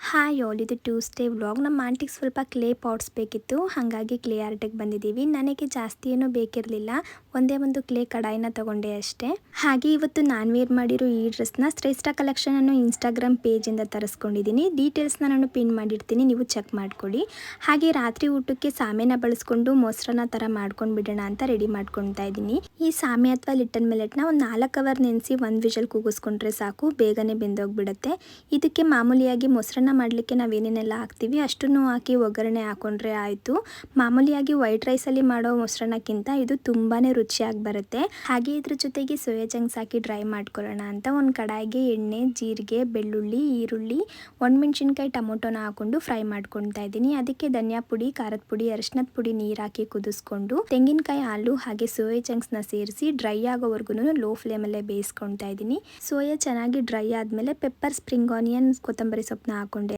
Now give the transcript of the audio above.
Hi all, ಇದು Tuesday vlog. ನಮ್ಮ ಆಂಟಿಗೆ ಸ್ವಲ್ಪ ಕ್ಲೇ ಪಾಟ್ಸ್ ಬೇಕಿತ್ತು, ಹಾಗಾಗಿ ಕ್ಲೇ ಆರ್ಟಿಗೆ ಬಂದಿದ್ದೀವಿ. ನನಗೆ ಜಾಸ್ತಿ ಏನೂ ಬೇಕಿರಲಿಲ್ಲ, ಒಂದೇ ಒಂದು ಕ್ಲೇ ಕಡಾಯಿನ ತಗೊಂಡೆ ಅಷ್ಟೇ. ಹಾಗೆ ಇವತ್ತು ನಾನು ವೇರ್ ಮಾಡಿರೋ ಈ ಡ್ರೆಸ್ನ ಶ್ರೇಷ್ಠ ಕಲೆಕ್ಷನನ್ನು ಇನ್ಸ್ಟಾಗ್ರಾಮ್ ಪೇಜಿಂದ ತರಿಸ್ಕೊಂಡಿದ್ದೀನಿ. ಡೀಟೇಲ್ಸ್ನ ನಾನು ಪಿನ್ ಮಾಡಿರ್ತೀನಿ, ನೀವು ಚೆಕ್ ಮಾಡ್ಕೊಳ್ಳಿ. ಹಾಗೆ ರಾತ್ರಿ ಊಟಕ್ಕೆ ಸಾಮೆನ ಬಳಸ್ಕೊಂಡು ಮೊಸರನ್ನ ಥರ ಮಾಡ್ಕೊಂಡು ಬಿಡೋಣ ಅಂತ ರೆಡಿ ಮಾಡ್ಕೊತಾ ಇದ್ದೀನಿ. ಈ ಸಾಮೆ ಅಥವಾ ಲಿಟಲ್ ಮಿಲೆಟ್ನ ಒಂದು 4 ಅವರ್ ನೆನೆಸಿ 1 ವಿಷಲ್ ಕೂಗಿಸ್ಕೊಂಡ್ರೆ ಸಾಕು, ಬೇಗನೆ ಬೆಂದೋಗ್ಬಿಡುತ್ತೆ. ಇದಕ್ಕೆ ಮಾಮೂಲಿಯಾಗಿ ಮೊಸರನ್ನ ಮಾಡಲಿಕ್ಕೆ ನಾವೇನೇನೆಲ್ಲ ಹಾಕ್ತೀವಿ ಅಷ್ಟನ್ನು ಹಾಕಿ ಒಗ್ಗರಣೆ ಹಾಕೊಂಡ್ರೆ ಆಯಿತು. ಮಾಮೂಲಿಯಾಗಿ ವೈಟ್ ರೈಸಲ್ಲಿ ಮಾಡೋ ಮೊಸರನ್ನಕ್ಕಿಂತ ಇದು ತುಂಬಾ ರುಚಿಯಾಗಿ ಬರುತ್ತೆ. ಹಾಗೆ ಇದ್ರ ಜೊತೆಗೆ ಸೋಯಾ ಚಂಕ್ಸ್ ಹಾಕಿ ಡ್ರೈ ಮಾಡ್ಕೊಳ್ಳೋಣ ಅಂತ ಒಂದು ಕಡಾಯಿಗೆ ಎಣ್ಣೆ, ಜೀರಿಗೆ, ಬೆಳ್ಳುಳ್ಳಿ, ಈರುಳ್ಳಿ, ಒಣಮೆಣಸಿನ್ಕಾಯಿ, ಟೊಮೊಟೊನ ಹಾಕೊಂಡು ಫ್ರೈ ಮಾಡ್ಕೊತಾ ಇದ್ದೀನಿ. ಅದಕ್ಕೆ ಧನಿಯಾ ಪುಡಿ, ಖಾರದ ಪುಡಿ, ಅರಿಶಿನದ ಪುಡಿ, ನೀರು ಹಾಕಿ ಕುದಿಸ್ಕೊಂಡು ತೆಂಗಿನಕಾಯಿ ಹಾಲು ಹಾಗೆ ಸೋಯಾ ಚಂಕ್ಸ್ನ ಸೇರಿಸಿ ಡ್ರೈ ಆಗೋವರೆಗೂ ಲೋ ಫ್ಲೇಮಲ್ಲೇ ಬೇಯಿಸ್ಕೊತಾ ಇದ್ದೀನಿ. ಸೋಯಾ ಚೆನ್ನಾಗಿ ಡ್ರೈ ಆದಮೇಲೆ ಪೆಪ್ಪರ್, ಸ್ಪ್ರಿಂಗ್ ಆನಿಯನ್, ಕೊತ್ತಂಬರಿ ಸೊಪ್ಪನ್ನ ಹಾಕೊಂಡೆ